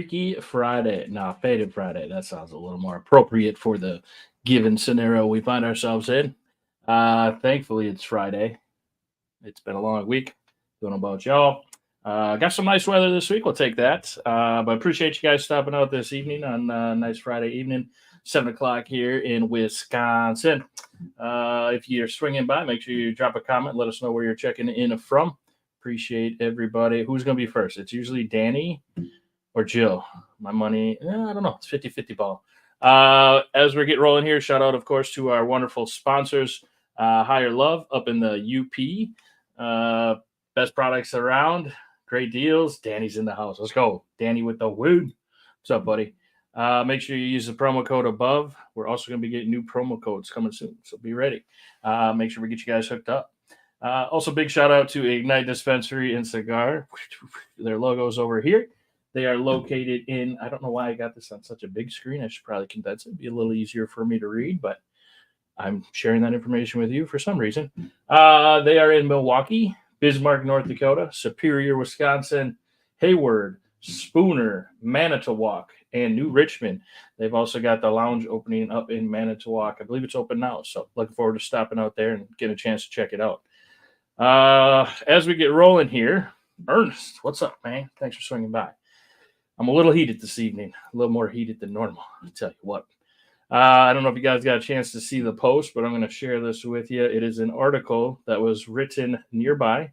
Freaky Friday. No, Faded Friday. That sounds a little more appropriate for the given scenario we find ourselves in. Thankfully, it's Friday. It's been a long week. Don't know about y'all. Got some nice weather this week. We'll take that. But appreciate you guys stopping out this evening on nice Friday evening, 7 o'clock here in Wisconsin. If you're swinging by, make sure you drop a comment. Let us know where you're checking in from. Appreciate everybody. Who's going to be first? It's usually Danny or Jill. My money, I don't know. It's 50-50 ball. As we're getting rolling here, shout out, of course, to our wonderful sponsors, Higher Love up in the UP. Best products around. Great deals. Danny's in the house. Let's go. Danny with the wood. What's up, buddy? Make sure you use the promo code above. We're also going to be getting new promo codes coming soon, so be ready. Make sure we get you guys hooked up. Also, big shout out to Ignite Dispensary and Cigar. Their logo's over here. They are located in, I don't know why I got this on such a big screen. I should probably condense it. It'd be a little easier for me to read, but I'm sharing that information with you for some reason. They are in Milwaukee, Bismarck, North Dakota, Superior, Wisconsin, Hayward, Spooner, Manitowoc, and New Richmond. They've also got the lounge opening up in Manitowoc. I believe it's open now, so looking forward to stopping out there and getting a chance to check it out. As we get rolling here, Ernest, what's up, man? Thanks for swinging by. I'm a little heated this evening, a little more heated than normal, I'll tell you what. I don't know if you guys got a chance to see the post, but I'm going to share this with you. It is an article that was written nearby.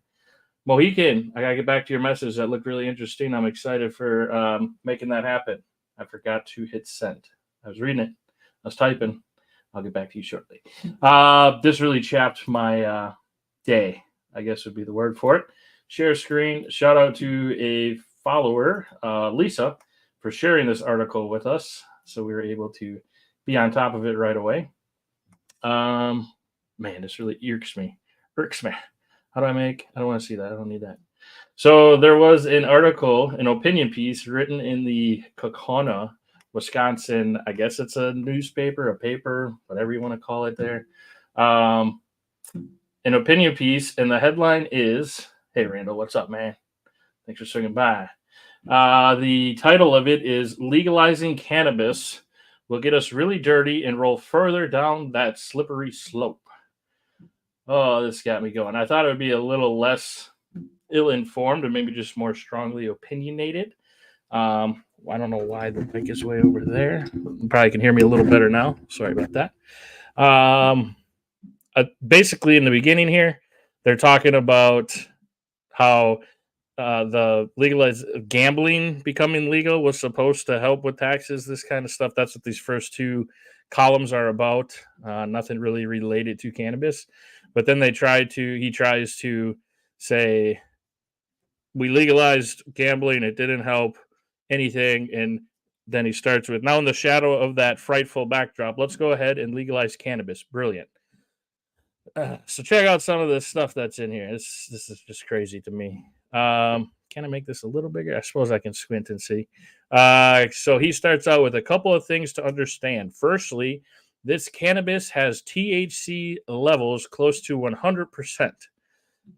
Mohican, I got to get back to your message. That looked really interesting. I'm excited for making that happen. I forgot to hit send. I was reading it. I was typing. I'll get back to you shortly. This really chapped my day, I guess would be the word for it. Share screen. Shout out to a follower, Lisa, for sharing this article with us. So we were able to be on top of it right away. Man, this really irks me. How do I don't want to see that. I don't need that. So there was an article, an opinion piece written in the Kokona, Wisconsin. I guess it's a newspaper, a paper, whatever you want to call it there. An opinion piece, and the headline is, hey, Randall, what's up, man? Thanks for swinging by. The title of it is Legalizing Cannabis Will Get Us Really Dirty and Roll Further Down That Slippery Slope. Oh, this got me going. I thought it would be a little less ill-informed and maybe just more strongly opinionated. I don't know why the mic is way over there. You probably can hear me a little better now. Sorry about that. Basically, in the beginning here, they're talking about how the legalized gambling becoming legal was supposed to help with taxes, this kind of stuff. That's what these first two columns are about. Nothing really related to cannabis. But then he tries to say, we legalized gambling, it didn't help anything. And then he starts with, now in the shadow of that frightful backdrop, let's go ahead and legalize cannabis. Brilliant. So check out some of the stuff that's in here. This is just crazy to me. Can I make this a little bigger? I suppose I can squint and see. So he starts out with a couple of things to understand. Firstly, this cannabis has THC levels close to 100%,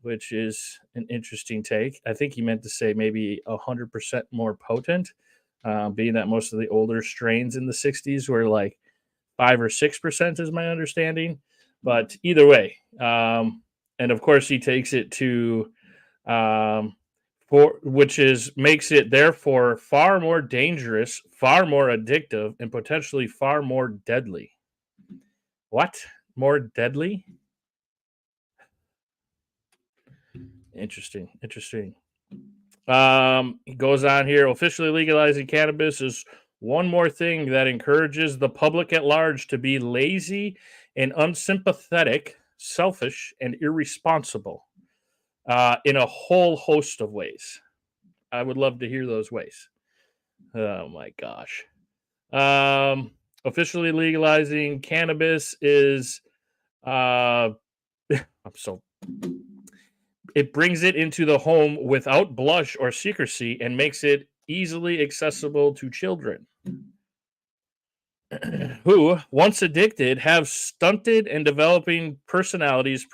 which is an interesting take. I think he meant to say maybe 100% more potent, being that most of the older strains in the 60s were like 5 or 6% is my understanding. But either way, and of course he takes it to makes it therefore far more dangerous, far more addictive, and potentially far more deadly. What? More deadly? Interesting. He goes on here. Officially legalizing cannabis is one more thing that encourages the public at large to be lazy and unsympathetic, selfish, and irresponsible in a whole host of ways. I would love to hear those ways. Oh my gosh. Officially legalizing cannabis is it brings it into the home without blush or secrecy and makes it easily accessible to children who, once addicted, have stunted and developing personalities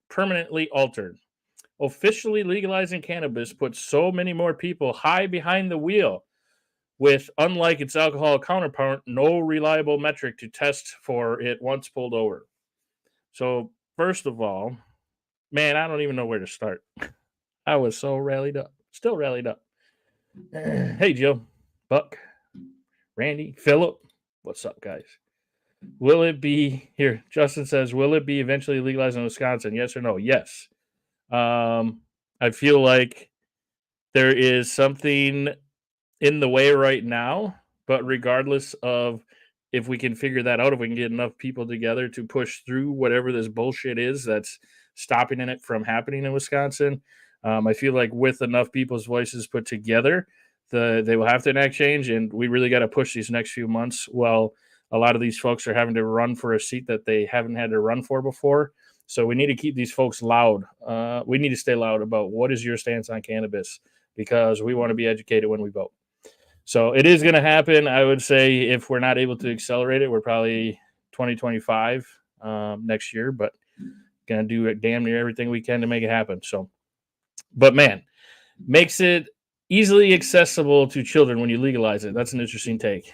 permanently altered. Officially legalizing cannabis puts so many more people high behind the wheel with, unlike its alcohol counterpart, no reliable metric to test for it once pulled over. So, first of all, man, I don't even know where to start. I was so rallied up, still rallied up. Hey, Joe, Buck, Randy, Philip, what's up, guys? Will it be here? Justin says, will it be eventually legalized in Wisconsin? Yes or no? Yes. I feel like there is something in the way right now, but regardless of if we can figure that out, if we can get enough people together to push through whatever this bullshit is that's stopping it from happening in Wisconsin, I feel like with enough people's voices put together, they will have to enact change, and we really got to push these next few months. Well, a lot of these folks are having to run for a seat that they haven't had to run for before. So we need to keep these folks loud. We need to stay loud about what is your stance on cannabis, because we want to be educated when we vote. So it is going to happen. I would say if we're not able to accelerate it, we're probably 2025 next year, but going to do damn near everything we can to make it happen. So, but man, makes it easily accessible to children when you legalize it. That's an interesting take.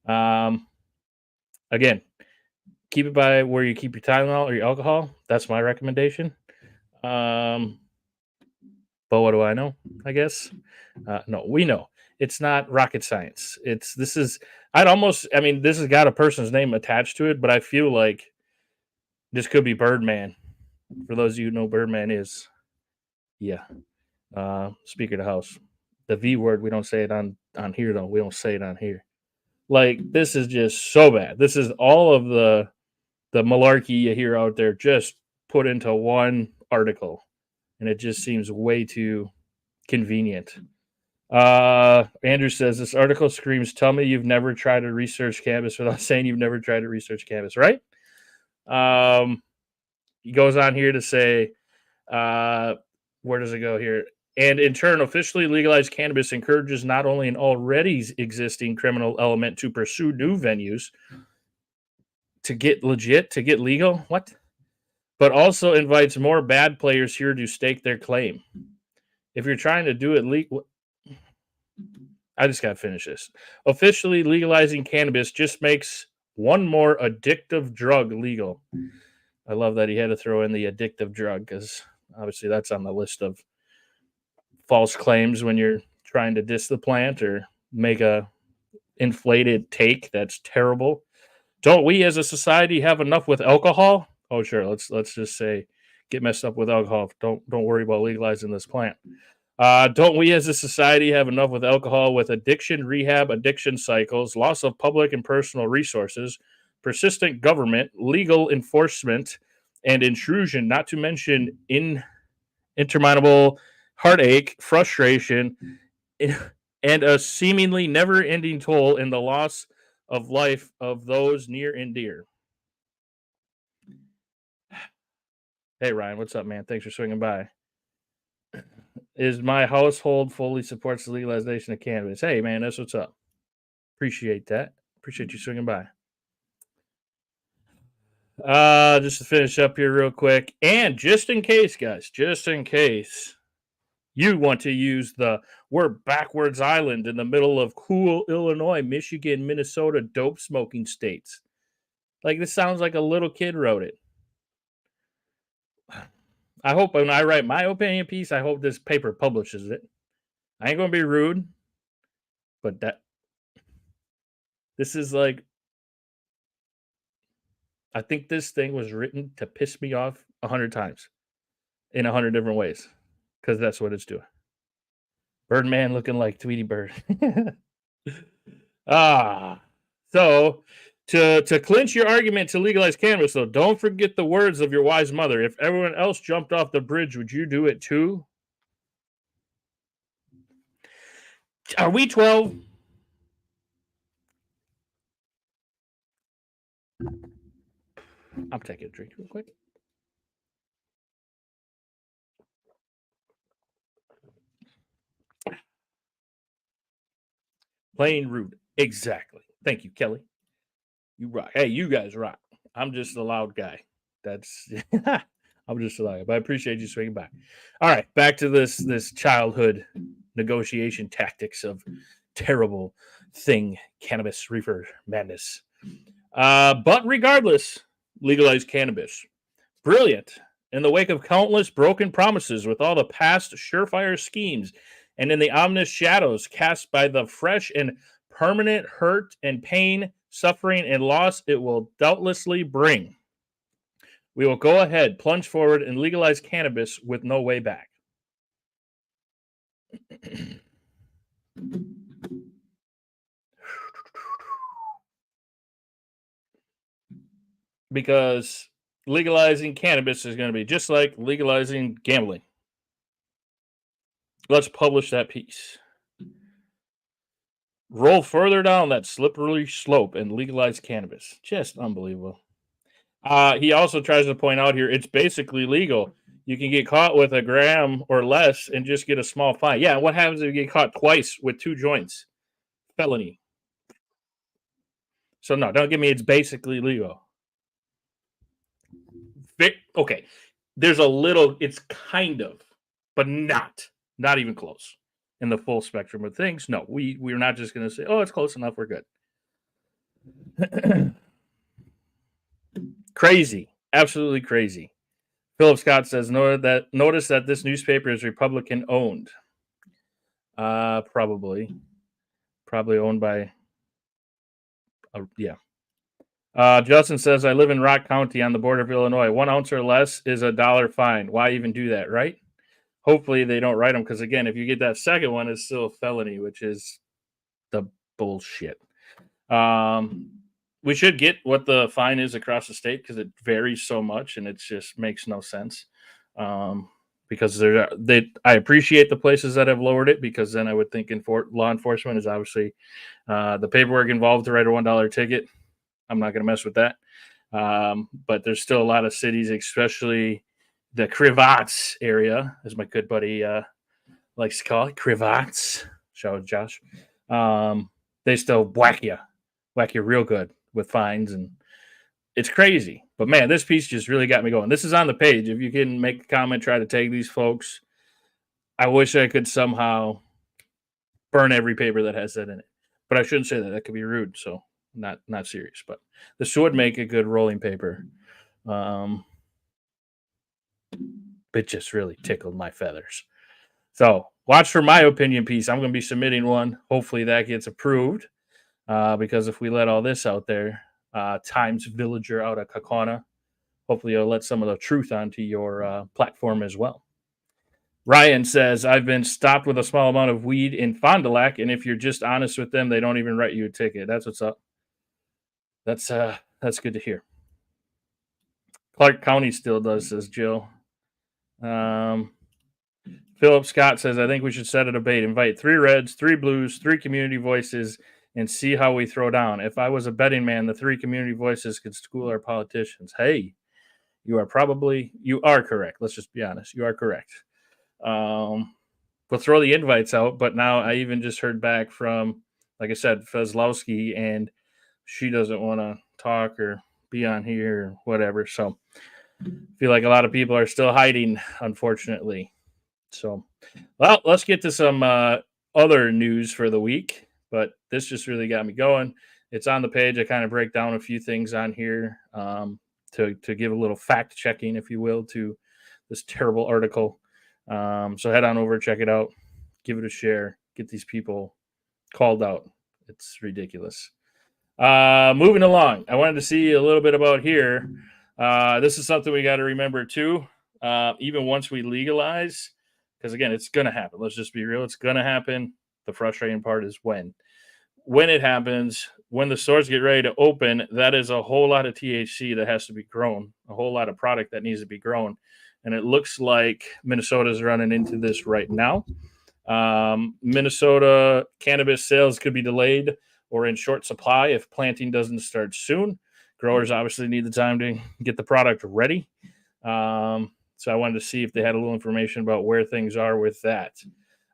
Again, keep it by where you keep your Tylenol or your alcohol. That's my recommendation. But what do I know? I guess no, we know. It's not rocket science. This has got a person's name attached to it, but I feel like this could be Birdman. For those of you who know Birdman is, yeah. Speaker of the House. The V word, we don't say it on here though. We don't say it on here. Like, this is just so bad. This is all of the malarkey you hear out there just put into one article, and it just seems way too convenient. Andrew says this article screams, tell me you've never tried to research cannabis without saying you've never tried to research cannabis, right? He goes on here to say, where does it go here? And in turn, officially legalized cannabis encourages not only an already existing criminal element to pursue new venues to get legit, to get legal, but also invites more bad players here to stake their claim. If you're trying to do it legal, I just got to finish this. Officially legalizing cannabis just makes one more addictive drug legal. I love that he had to throw in the addictive drug, because obviously that's on the list of false claims when you're trying to diss the plant or make a inflated take that's terrible. Don't we as a society have enough with alcohol? Oh, sure. Let's just say get messed up with alcohol. Don't worry about legalizing this plant. Don't we as a society have enough with alcohol, with addiction, rehab, addiction cycles, loss of public and personal resources, persistent government, legal enforcement, and intrusion, not to mention interminable heartache, frustration, and a seemingly never-ending toll in the loss of life of those near and dear. Hey, Ryan, what's up, man? Thanks for swinging by. Is my household fully supports the legalization of cannabis? Hey, man, that's what's up. Appreciate that. Appreciate you swinging by. Just to finish up here real quick, and just in case, guys, just in case you want to use we're backwards island in the middle of cool Illinois, Michigan, Minnesota dope smoking states. Like, this sounds like a little kid wrote it. I hope when I write my opinion piece, I hope this paper publishes it. I ain't going to be rude, but this is like, I think this thing was written to piss me off 100 times in 100 different ways, because that's what it's doing. Birdman looking like Tweety Bird. So to clinch your argument to legalize cannabis, though, don't forget the words of your wise mother. If everyone else jumped off the bridge, would you do it too? Are we 12? I'm taking a drink real quick. Plain rude. Exactly. Thank you, Kelly. You rock. Hey, you guys rock. I'm just a loud guy. That's I'm just a loud guy, but I appreciate you swinging by. All right, back to this childhood negotiation tactics of terrible thing, cannabis reefer madness. But regardless, legalize cannabis. Brilliant. In the wake of countless broken promises with all the past surefire schemes and in the ominous shadows cast by the fresh and permanent hurt and pain, suffering, and loss it will doubtlessly bring, we will go ahead, plunge forward, and legalize cannabis with no way back. Because legalizing cannabis is going to be just like legalizing gambling. Let's publish that piece. Roll further down that slippery slope and legalize cannabis. Just unbelievable. He also tries to point out here it's basically legal. You can get caught with a gram or less and just get a small fine. Yeah, what happens if you get caught twice with 2 joints? Felony. So no, don't give me it's basically legal. Okay, there's a little, it's kind of, but not even close in the full spectrum of things. No, we're not just going to say, oh, it's close enough, we're good. Crazy, absolutely crazy. Philip Scott says, notice that this newspaper is Republican owned. Probably owned by, yeah. Justin says, I live in Rock County on the border of Illinois. 1 ounce or less is $1 fine. Why even do that, right? Hopefully they don't write them because, again, if you get that second one, it's still a felony, which is the bullshit. We should get what the fine is across the state because it varies so much and it just makes no sense. Because I appreciate the places that have lowered it because then I would think law enforcement is obviously the paperwork involved to write a $1 ticket. I'm not going to mess with that. But there's still a lot of cities, especially the Crivats area, as my good buddy likes to call it, Crivats. Shout out to Josh. They still whack you real good with fines, and it's crazy. But man, this piece just really got me going. This is on the page. If you can make a comment, try to tag these folks. I wish I could somehow burn every paper that has that in it, but I shouldn't say that. That could be rude. So not serious. But this would make a good rolling paper. It just really tickled my feathers. So watch for my opinion piece. I'm going to be submitting one. Hopefully that gets approved. Because if we let all this out there, Times Villager out of Kakana, hopefully you'll let some of the truth onto your platform as well. Ryan says, I've been stopped with a small amount of weed in Fond du Lac, and if you're just honest with them, they don't even write you a ticket. That's what's up. That's good to hear. Clark County still does, says Jill. Philip Scott says, I think we should set a debate. Invite 3 reds, 3 blues, 3 community voices, and see how we throw down. If I was a betting man, the 3 community voices could school our politicians. Hey, you are correct. Let's just be honest. You are correct. We'll throw the invites out, but now I even just heard back from, like I said, Feslowski, and she doesn't want to talk or be on here or whatever. So I feel like a lot of people are still hiding, unfortunately. So, well, let's get to some other news for the week, but this just really got me going. It's on the page. I kind of break down a few things on here to give a little fact checking, if you will, to this terrible article. So head on over, check it out, give it a share, get these people called out. It's ridiculous. Moving along, I wanted to see a little bit about here. This is something we got to remember too. Even once we legalize, because again, it's going to happen. Let's just be real. It's going to happen. The frustrating part is when it happens, when the stores get ready to open, that is a whole lot of THC that has to be grown, a whole lot of product that needs to be grown. And it looks like Minnesota is running into this right now. Minnesota cannabis sales could be delayed or in short supply if planting doesn't start soon. Growers obviously need the time to get the product ready. So I wanted to see if they had a little information about where things are with that.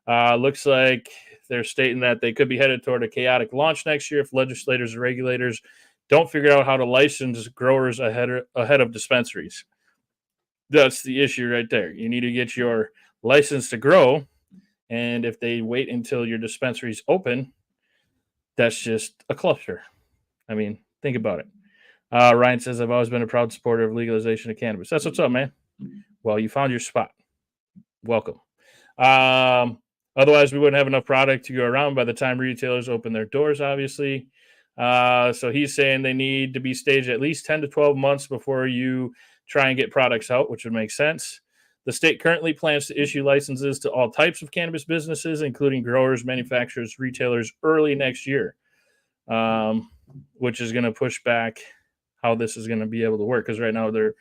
Looks like they're stating that they could be headed toward a chaotic launch next year if legislators and regulators don't figure out how to license growers ahead of dispensaries. That's the issue right there. You need to get your license to grow, and if they wait until your dispensaries open, that's just a cluster. I mean, think about it. Ryan says, I've always been a proud supporter of legalization of cannabis. That's what's up, man. Well, you found your spot. Welcome. Otherwise, we wouldn't have enough product to go around by the time retailers open their doors, obviously. So he's saying they need to be staged at least 10 to 12 months before you try and get products out, which would make sense. The state currently plans to issue licenses to all types of cannabis businesses, including growers, manufacturers, retailers, early next year, which is going to push back how this is going to be able to work. Because right now they're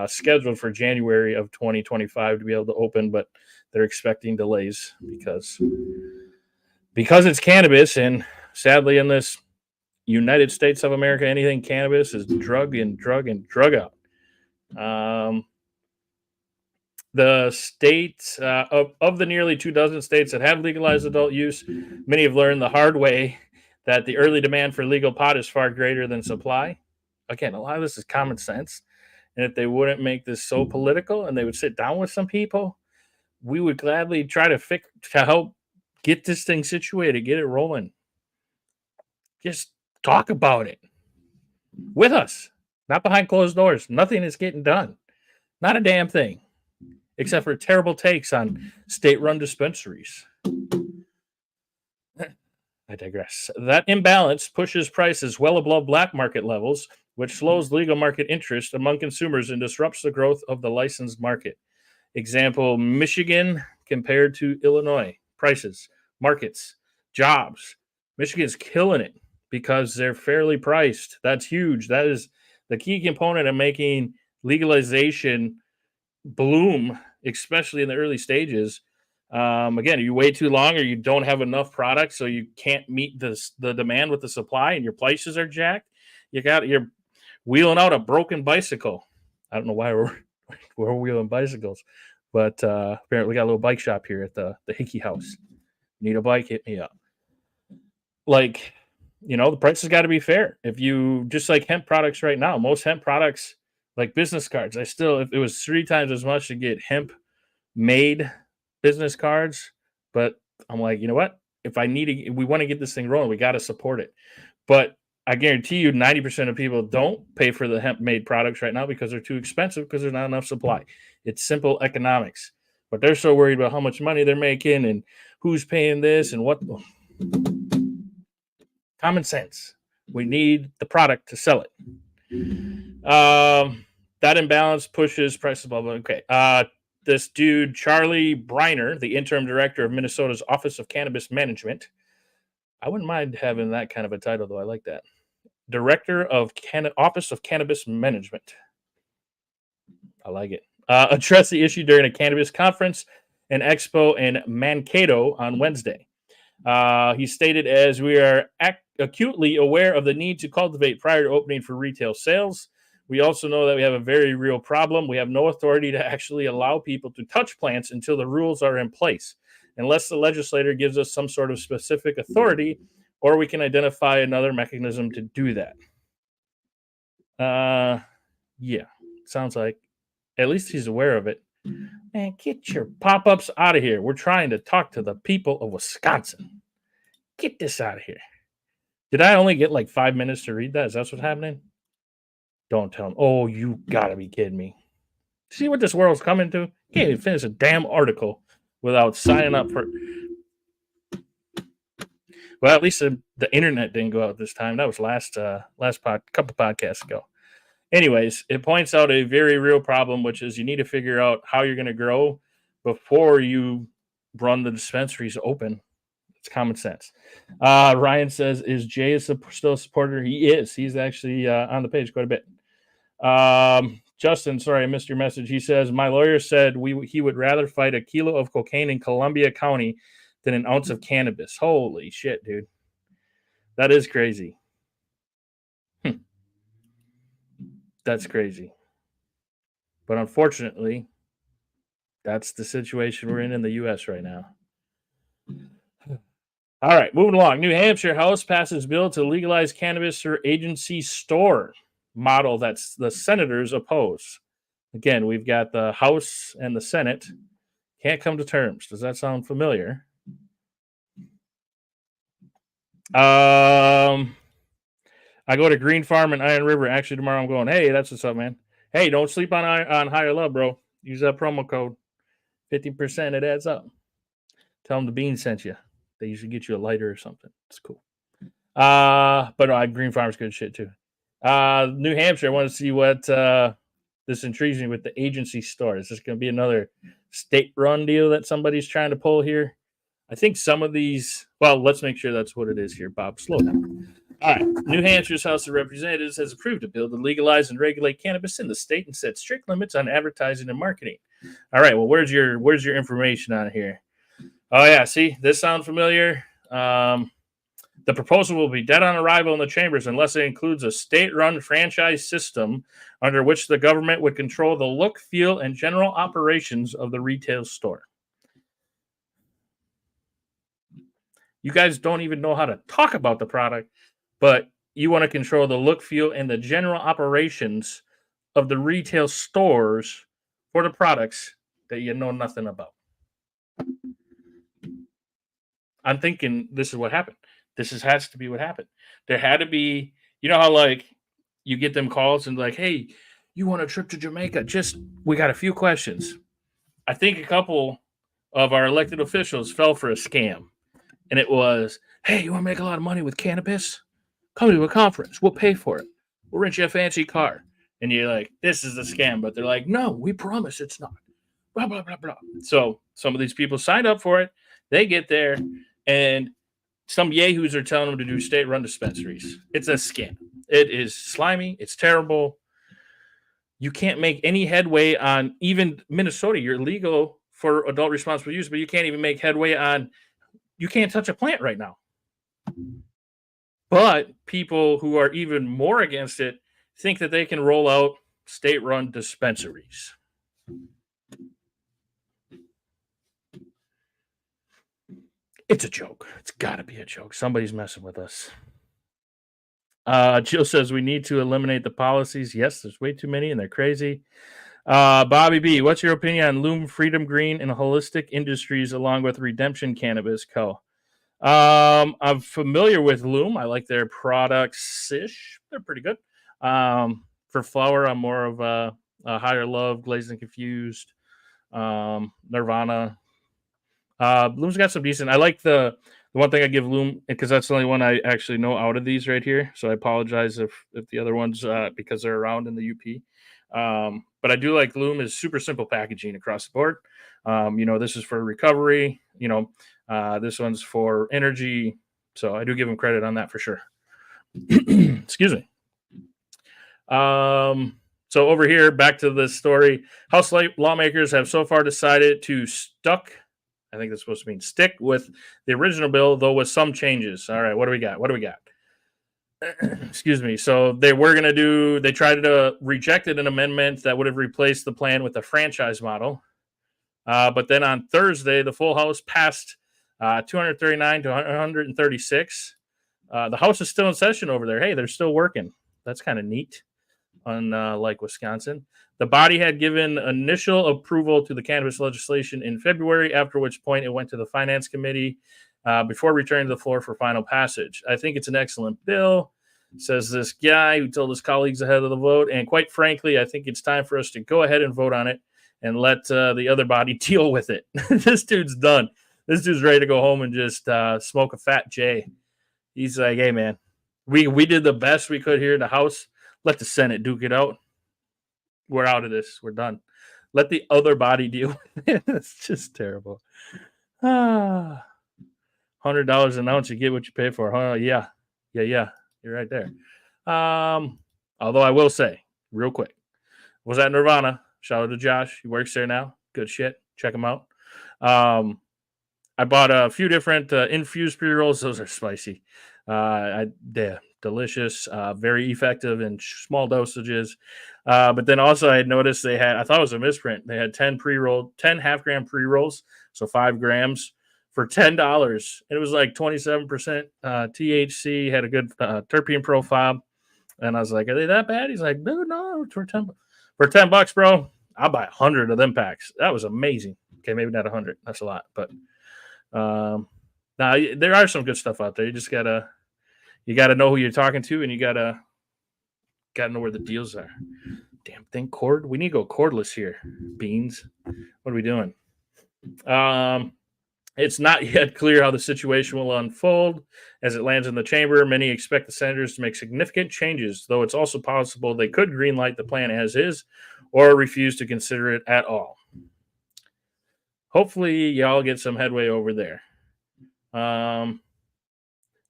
scheduled for January of 2025 to be able to open, but they're expecting delays because it's cannabis, and sadly in this United States of America, anything cannabis is drug out. The states of the nearly 24 states that have legalized adult use, many have learned the hard way that the early demand for legal pot is far greater than supply. Again, a lot of this is common sense. And if they wouldn't make this so political and they would sit down with some people, we would gladly try to help get this thing situated, get it rolling. Just talk about it with us, not behind closed doors. Nothing is getting done. Not a damn thing, except for terrible takes on state-run dispensaries. I digress. That imbalance pushes prices well above black market levels, which slows legal market interest among consumers and disrupts the growth of the licensed market. Example, Michigan compared to Illinois. Prices, markets, jobs. Michigan's killing it because they're fairly priced. That's huge. That is the key component of making legalization bloom, especially in the early stages. Again, you wait too long or you don't have enough product, so you can't meet the demand with the supply and your prices are jacked. You're wheeling out a broken bicycle. I don't know why we're wheeling bicycles, but apparently we got a little bike shop here at the Hickey house. Need a bike? Hit me up. Like, the price has got to be fair. If you just like hemp products right now, most hemp products like business cards, if it was 3 times as much to get hemp made business cards, but I'm like, you know what? If we want to get this thing rolling, we got to support it. But I guarantee you 90% of people don't pay for the hemp made products right now because they're too expensive because there's not enough supply. It's simple economics. But they're so worried about how much money they're making and who's paying this and what. Common sense. We need the product to sell it. That imbalance pushes prices above. Okay. This dude, Charlie Briner, the interim director of Minnesota's Office of Cannabis Management. I wouldn't mind having that kind of a title, though. I like that. Director of Office of Cannabis Management. I like it. Addressed the issue during a cannabis conference and expo in Mankato on Wednesday. He stated, as we are acutely aware of the need to cultivate prior to opening for retail sales, we also know that we have a very real problem. We have no authority to actually allow people to touch plants until the rules are in place, unless the legislator gives us some sort of specific authority, or we can identify another mechanism to do that. Yeah, sounds like at least he's aware of it. Man, get your pop-ups out of here. We're trying to talk to the people of Wisconsin. Get this out of here. Did I only get like 5 minutes to read that? Is that what's happening? Don't tell him. Oh, you gotta be kidding me. See what this world's coming to? Can't even finish a damn article without signing up for. Well, at least the internet didn't go out this time. That was couple podcasts ago. Anyways, it points out a very real problem, which is you need to figure out how you're going to grow before you run the dispensaries open. It's common sense. Ryan says, is Jay still a supporter? He is. He's actually on the page quite a bit. Justin, sorry, I missed your message. He says, my lawyer said he would rather fight a kilo of cocaine in Columbia County than an ounce of cannabis. Holy shit, dude. That is crazy. That's crazy. But unfortunately, that's the situation we're in the U.S. right now. All right, moving along. New Hampshire House passes bill to legalize cannabis through agency store model that's the senators oppose. Again, we've got the House and the Senate can't come to terms. Does that sound familiar? I go to Green Farm and Iron River. Actually, tomorrow I'm going. Hey, that's what's up, man. Hey, don't sleep on Higher Love, bro. Use that promo code 50%. It adds up. Tell them the Bean sent you. They usually get you a lighter or something. It's cool. But no, Green Farm's good shit too. New Hampshire. I want to see what this intrigues me with the agency store. Is this going to be another state-run deal that somebody's trying to pull here? I think some of these. Well, let's make sure that's what it is here, Bob. Slow down. All right. New Hampshire's House of Representatives has approved a bill to legalize and regulate cannabis in the state and set strict limits on advertising and marketing. All right. Well, where's your information on here? Oh yeah. See, this sounds familiar. The proposal will be dead on arrival in the chambers unless it includes a state-run franchise system under which the government would control the look, feel, and general operations of the retail store. You guys don't even know how to talk about the product, but you want to control the look, feel, and the general operations of the retail stores for the products that you know nothing about. I'm thinking this is what happened. Has to be what happened. There had to be, you know how like you get them calls and like, hey, you want a trip to Jamaica? We got a few questions. I think a couple of our elected officials fell for a scam. And it was, hey, you want to make a lot of money with cannabis? Come to a conference. We'll pay for it. We'll rent you a fancy car. And you're like, this is a scam. But they're like, no, we promise it's not. Blah, blah, blah, blah. So some of these people signed up for it. They get there and some yahoos are telling them to do state-run dispensaries. It's a scam. It is slimy. It's terrible. You can't make any headway on even Minnesota. You're legal for adult responsible use, but you can't even make headway on. You can't touch a plant right now. But people who are even more against it think that they can roll out state-run dispensaries. It's a joke. It's got to be a joke. Somebody's messing with us. Jill says we need to eliminate the policies. Yes, there's way too many and they're crazy. Bobby B, what's your opinion on Loom, Freedom Green, and Holistic Industries along with Redemption Cannabis Co.? I'm familiar with Loom. I like their products-ish. They're pretty good. For flower, I'm more of a Higher Love, Glazed and Confused, Nirvana. Loom's got some decent. I like the one thing I give Loom because that's the only one I actually know out of these right here. So I apologize if the other ones because they're around in the UP. But I do like Loom is super simple packaging across the board. This is for recovery. This one's for energy. So I do give them credit on that for sure. Excuse me. So over here, back to this story. House lawmakers have so far decided to I think that's supposed to mean stick with the original bill, though with some changes. All right, what do we got? Excuse me. So they tried to rejected an amendment that would have replaced the plan with a franchise model. But then on Thursday, the full House passed 239 to 136. The House is still in session over there. Hey, they're still working. That's kind of neat, unlike Wisconsin. The body had given initial approval to the cannabis legislation in February, after which point it went to the Finance Committee before returning to the floor for final passage. I think it's an excellent bill, says this guy who told his colleagues ahead of the vote. And quite frankly, I think it's time for us to go ahead and vote on it and let the other body deal with it. This dude's done. This dude's ready to go home and just smoke a fat J. He's like, hey, man, we did the best we could here in the House. Let the Senate duke it out. We're out of this. We're done. Let the other body deal with it. It's just terrible. $100 an ounce, you get what you pay for. Yeah. You're right there. Although I will say, real quick, was at Nirvana. Shout out to Josh. He works there now. Good shit. Check him out. I bought a few different infused pre-rolls. Those are spicy. They're delicious, very effective in small dosages. But then also I had noticed I thought it was a misprint. They had 10 half-gram pre-rolls, so 5 grams for $10. And it was like 27% THC, had a good terpene profile. And I was like, are they that bad? He's like, no, for $10, bro, I'll buy 100 of them packs. That was amazing. Okay, maybe not 100. That's a lot. But now there are some good stuff out there. You just got to You got to know who you're talking to, and you got to know where the deals are. Damn thing, cord. We need to go cordless here. Beans. What are we doing? It's not yet clear how the situation will unfold as it lands in the chamber. Many expect the senators to make significant changes, though it's also possible they could greenlight the plan as is or refuse to consider it at all. Hopefully, y'all get some headway over there.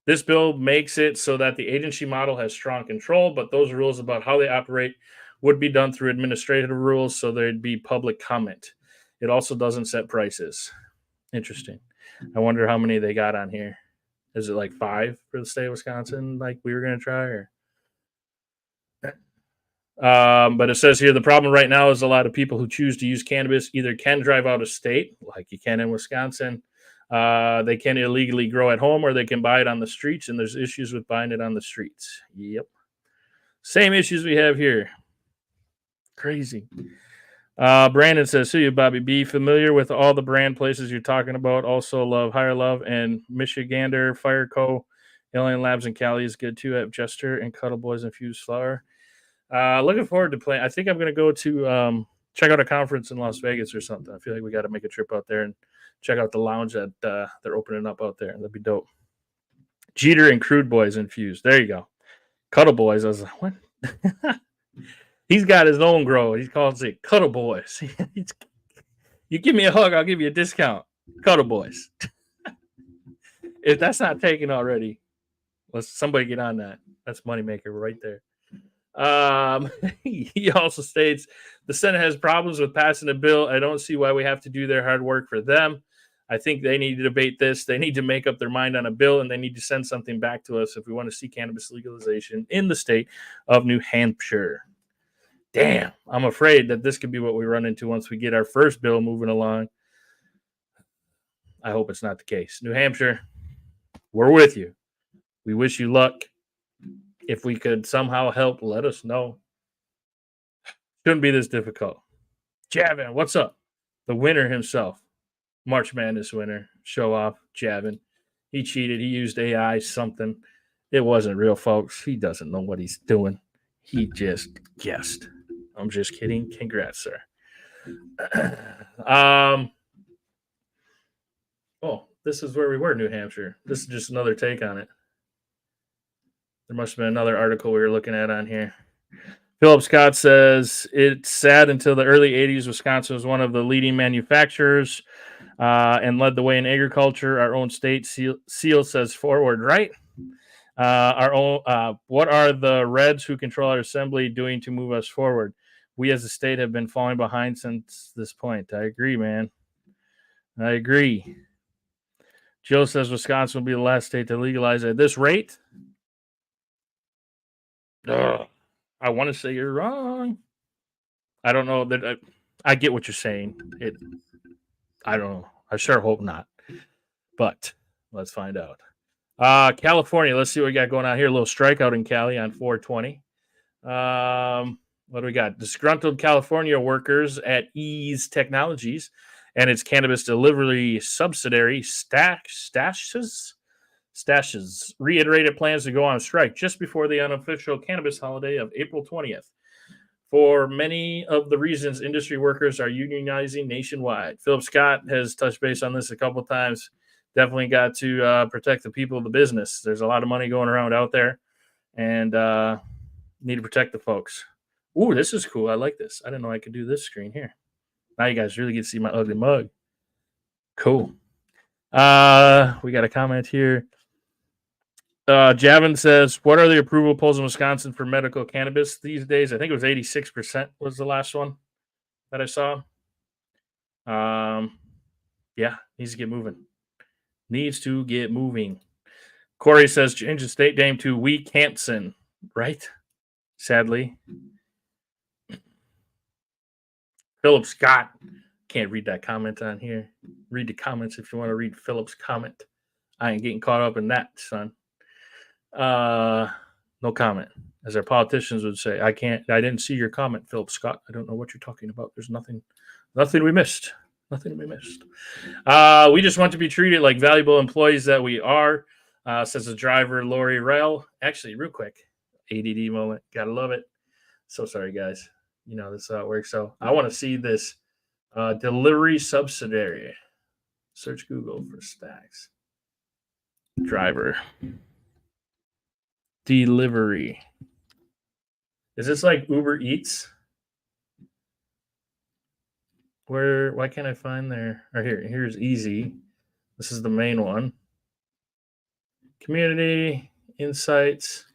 This bill makes it so that the agency model has strong control, but those rules about how they operate would be done through administrative rules, so there'd be public comment. It also doesn't set prices. Interesting. I wonder how many they got on here. Is it like 5 for the state of Wisconsin, like we were going to try? Or but it says here the problem right now is a lot of people who choose to use cannabis either can drive out of state, like you can in Wisconsin. They can illegally grow at home, or they can buy it on the streets, and there's issues with buying it on the streets. Yep. Same issues we have here. Crazy. Brandon says, see you, Bobby B. Familiar with all the brand places you're talking about. Also love Higher Love and Michigander, Fire Co. Alien Labs in Cali is good too at Jester and Cuddle Boys Infused Flower. Looking forward to playing. I think I'm going to go to check out a conference in Las Vegas or something. I feel like we got to make a trip out there and check out the lounge that they're opening up out there. That'd be dope. Jeter and Crude Boys Infused. There you go. Cuddle Boys. I was like, what? He's got his own grow. He calls it Cuddle Boys. You give me a hug, I'll give you a discount. Cuddle Boys. If that's not taken already, let's somebody get on that. That's moneymaker right there. He also states the Senate has problems with passing a bill. I don't see why we have to do their hard work for them. I think they need to debate this. They need to make up their mind on a bill, and they need to send something back to us if we want to see cannabis legalization in the state of New Hampshire. Damn, I'm afraid that this could be what we run into once we get our first bill moving along. I hope it's not the case. New Hampshire, we're with you. We wish you luck. If we could somehow help, let us know. Shouldn't be this difficult. Javin, what's up? The winner himself. March Madness winner. Show off. Javin. He cheated. He used AI something. It wasn't real, folks. He doesn't know what he's doing. He just guessed. I'm just kidding. Congrats, sir. Oh, this is where we were, New Hampshire. This is just another take on it. There must have been another article we were looking at on here. Philip Scott says, it's sad until the early 80s, Wisconsin was one of the leading manufacturers and led the way in agriculture. Our own state seal says forward, right? What are the Reds who control our assembly doing to move us forward? We as a state have been falling behind since this point. I agree, man. I agree. Joe says Wisconsin will be the last state to legalize at this rate. I want to say you're wrong. I don't know that I get what you're saying. I don't know. I sure hope not. But let's find out. California, let's see what we got going on here. A little strikeout in Cali on 420. What do we got? Disgruntled California workers at Ease Technologies and its cannabis delivery subsidiary Stashes reiterated plans to go on strike just before the unofficial cannabis holiday of April 20th. For many of the reasons industry workers are unionizing nationwide. Philip Scott has touched base on this a couple of times. Definitely got to protect the people of the business. There's a lot of money going around out there, and need to protect the folks. Ooh, this is cool. I like this. I didn't know I could do this screen here. Now you guys really get to see my ugly mug. Cool. We got a comment here. Javin says, what are the approval polls in Wisconsin for medical cannabis these days? I think it was 86% was the last one that I saw. Yeah, needs to get moving. Corey says, change the state name to Wisconsin, right? Sadly. Philip Scott. Can't read that comment on here. Read the comments if you want to read Philip's comment. I ain't getting caught up in that, son. No comment. As our politicians would say, I didn't see your comment, Philip Scott. I don't know what you're talking about. There's nothing we missed. We just want to be treated like valuable employees that we are. Says the driver, Lori Rail. Actually, real quick, ADD moment. Gotta love it. So sorry, guys. You know, this is how it works. So I want to see this delivery subsidiary. Search Google for stacks. Driver. Delivery. Is this like Uber Eats? Why can't I find there? Or here's easy. This is the main one. Community, insights.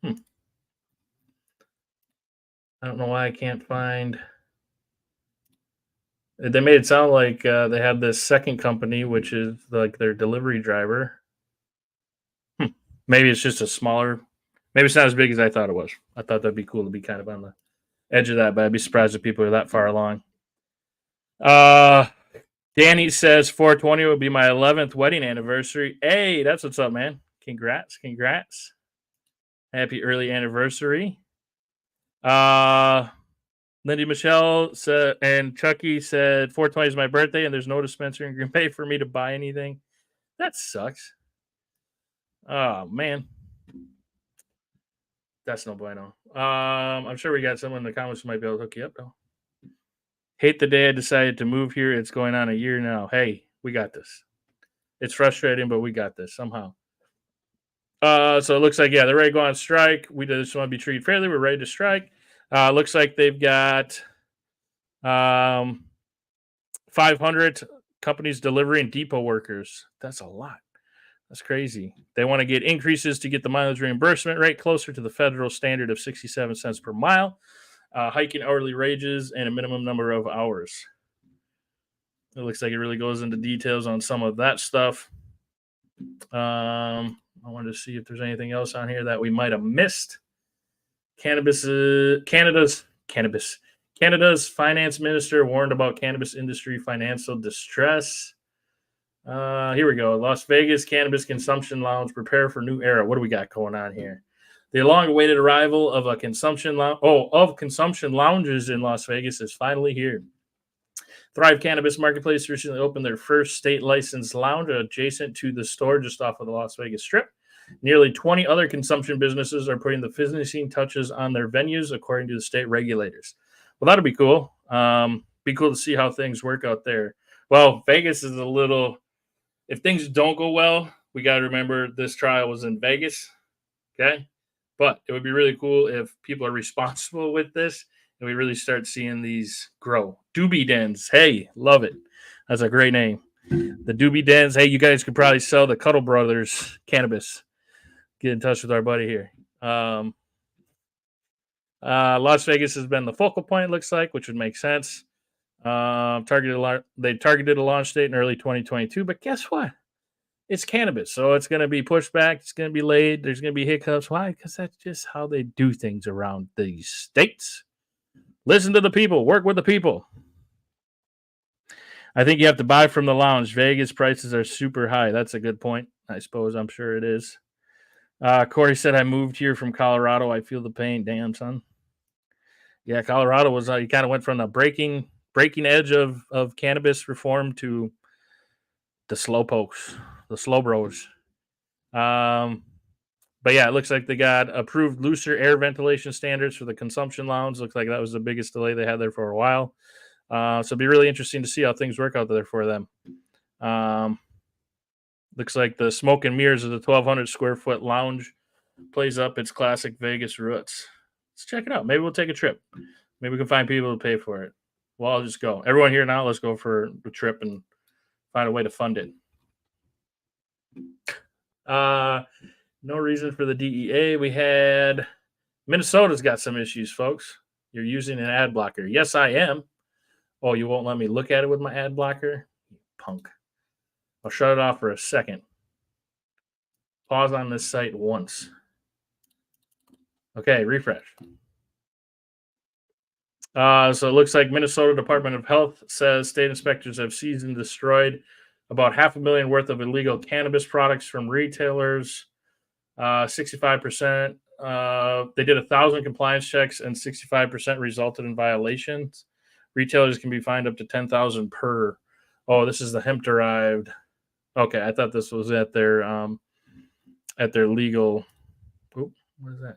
I don't know why I can't find. They made it sound like they had this second company, which is like their delivery driver. Maybe it's just a smaller. Maybe it's not as big as I thought it was. I thought that'd be cool to be kind of on the edge of that, but I'd be surprised if people are that far along. Danny says 420 will be my 11th wedding anniversary. Hey, that's what's up, man. Congrats. Happy early anniversary. Lindy Michelle said, and Chucky said 420 is my birthday, and there's no dispensary in Green Bay for me to buy anything. That sucks. Oh, man. That's no bueno. I'm sure we got someone in the comments who might be able to hook you up, though. Hate the day I decided to move here. It's going on a year now. Hey, we got this. It's frustrating, but we got this somehow. So it looks like, yeah, they're ready to go on strike. We just want to be treated fairly. We're ready to strike. Looks like they've got 500 companies delivering depot workers. That's a lot. That's crazy. They want to get increases to get the mileage reimbursement rate closer to the federal standard of 67 cents per mile, hiking hourly wages, and a minimum number of hours. It looks like it really goes into details on some of that stuff. I wanted to see if there's anything else on here that we might have missed. Canada's finance minister warned about cannabis industry financial distress. Here we go. Las Vegas Cannabis Consumption Lounge prepare for new era. What do we got going on here? The long-awaited arrival of consumption lounges in Las Vegas is finally here. Thrive Cannabis Marketplace recently opened their first state-licensed lounge adjacent to the store just off of the Las Vegas Strip. Nearly 20 other consumption businesses are putting the finishing touches on their venues, according to the state regulators. Well, that'll be cool. Be cool to see how things work out there. Well, Vegas is a little. If things don't go well, we got to remember this trial was in Vegas. Okay, but it would be really cool if people are responsible with this and we really start seeing these grow. Doobie Dens. Hey, love it. That's a great name. The Doobie Dens. Hey, you guys could probably sell the Cuddle Brothers cannabis. Get in touch with our buddy here. Las Vegas has been the focal point, it looks like, which would make sense. They targeted a launch date in early 2022, but guess what? It's cannabis, so it's going to be pushed back. It's going to be late. There's going to be hiccups. Why? Because that's just how they do things around these states. Listen to the people. Work with the people. I think you have to buy from the lounge. Vegas prices are super high. That's a good point. I suppose. I'm sure it is. Corey said, I moved here from Colorado. I feel the pain. Damn, son. Yeah, Colorado was, you kind of went from the breaking edge of cannabis reform to the slow pokes, the slow bros. But yeah, it looks like they got approved looser air ventilation standards for the consumption lounge. Looks like that was the biggest delay they had there for a while. So it'll be really interesting to see how things work out there for them. Looks like the smoke and mirrors of the 1,200 square foot lounge plays up its classic Vegas roots. Let's check it out. Maybe we'll take a trip. Maybe we can find people to pay for it. Well, I'll just go. Everyone here now, let's go for the trip and find a way to fund it. No reason for the DEA. We had Minnesota's got some issues, folks. You're using an ad blocker. Yes, I am. Oh, you won't let me look at it with my ad blocker? You punk. I'll shut it off for a second. Pause on this site once. Okay, refresh. So it looks like Minnesota Department of Health says state inspectors have seized and destroyed about $500,000 worth of illegal cannabis products from retailers. 65%. They did 1,000 compliance checks and 65% resulted in violations. Retailers can be fined up to $10,000 per. Oh, this is the hemp derived. Okay, I thought this was at their at their legal. Oop, what is that?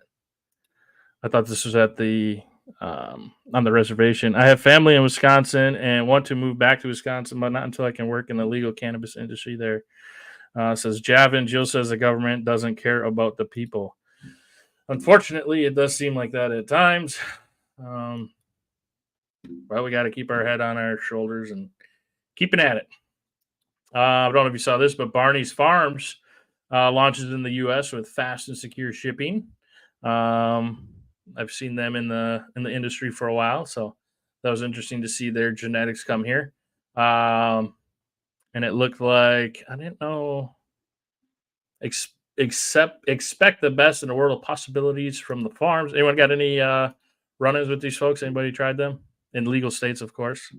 I thought this was at the on the reservation. I have family in Wisconsin and want to move back to Wisconsin, but not until I can work in the legal cannabis industry there. Says Javin. Jill says the government doesn't care about the people. Unfortunately, it does seem like that at times. Um, but we got to keep our head on our shoulders and keeping at it. I don't know if you saw this, but Barney's Farms launches in the U.S. with fast and secure shipping. Um, I've seen them in the industry for a while, so that was interesting to see their genetics come here. And it looked like I didn't know. Expect the best in the world of possibilities from the farms. Anyone got any run-ins with these folks? Anybody tried them in legal states, of course?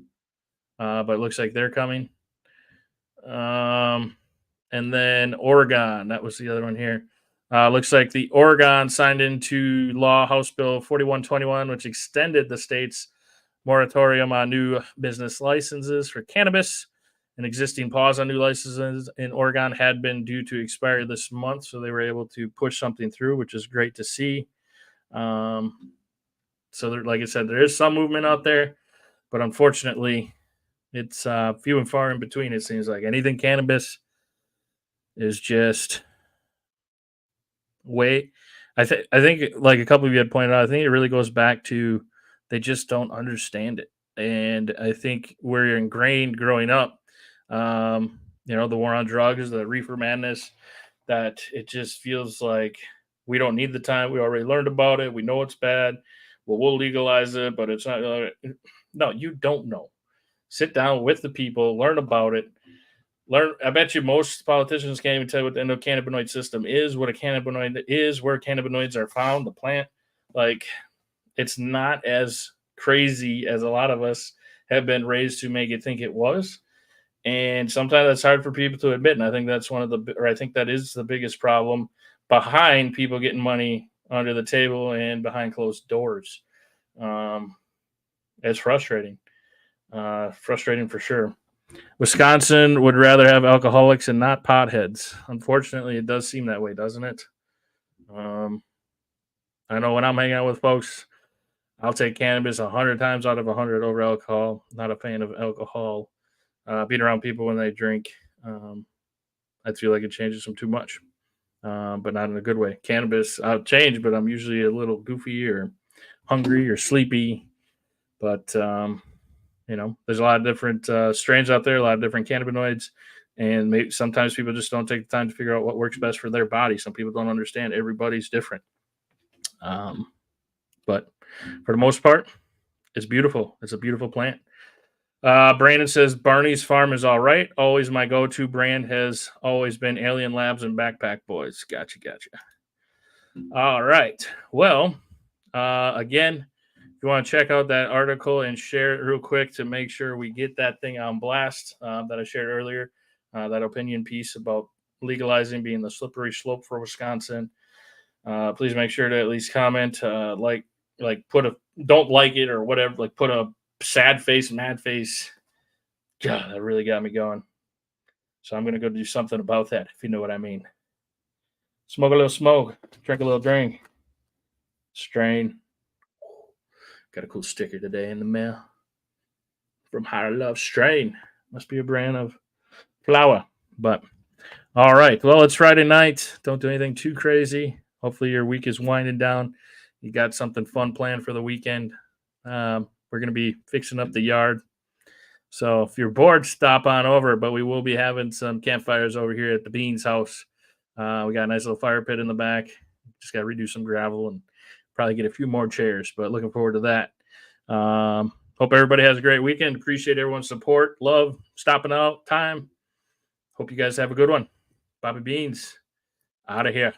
But it looks like they're coming. And then Oregon, that was the other one here. Looks like the Oregon signed into law House Bill 4121, which extended the state's moratorium on new business licenses for cannabis. An existing pause on new licenses in Oregon had been due to expire this month, so they were able to push something through, which is great to see. So, like I said, there is some movement out there, but unfortunately, it's few and far in between. It seems like anything cannabis is just way. I think like a couple of you had pointed out, I think it really goes back to they just don't understand it, and I think we're ingrained growing up. The war on drugs, the reefer madness, that it just feels like we don't need the time. We already learned about it. We know it's bad. Well, we'll legalize it, but it's not. No, you don't know. Sit down with the people, learn about it. I bet you most politicians can't even tell you what the endocannabinoid system is, what a cannabinoid is, where cannabinoids are found, the plant. Like, it's not as crazy as a lot of us have been raised to make it think it was. And sometimes that's hard for people to admit. And I think I think that is the biggest problem behind people getting money under the table and behind closed doors. It's frustrating. Frustrating for sure. Wisconsin would rather have alcoholics and not potheads. Unfortunately, it does seem that way, doesn't it? I know when I'm hanging out with folks, I'll take cannabis 100 times out of 100 over alcohol. Not a fan of alcohol. Being around people when they drink, I feel like it changes them too much, but not in a good way. Cannabis, I'll change, but I'm usually a little goofy or hungry or sleepy. But there's a lot of different strains out there, a lot of different cannabinoids, and maybe sometimes people just don't take the time to figure out what works best for their body. Some people don't understand. Everybody's different. But for the most part, it's beautiful. It's a beautiful plant. Brandon says Barney's Farm is all right. Always my go-to brand has always been Alien Labs and Backpack Boys. Gotcha. All right. Well, again, if you want to check out that article and share it real quick to make sure we get that thing on blast that I shared earlier, that opinion piece about legalizing being the slippery slope for Wisconsin. Please make sure to at least comment, don't like it or whatever, like put a sad face, mad face. God, that really got me going. So I'm going to go do something about that, if you know what I mean. Smoke a little smoke, drink a little drink. Strain. Got a cool sticker today in the mail from Higher Love Strain. Must be a brand of flower. But all right. Well, it's Friday night. Don't do anything too crazy. Hopefully your week is winding down. You got something fun planned for the weekend. We're going to be fixing up the yard. So if you're bored, stop on over. But we will be having some campfires over here at the Beans house. We got a nice little fire pit in the back. Just got to redo some gravel and probably get a few more chairs. But looking forward to that. Hope everybody has a great weekend. Appreciate everyone's support. Love stopping out time. Hope you guys have a good one. Bobby Beans, out of here.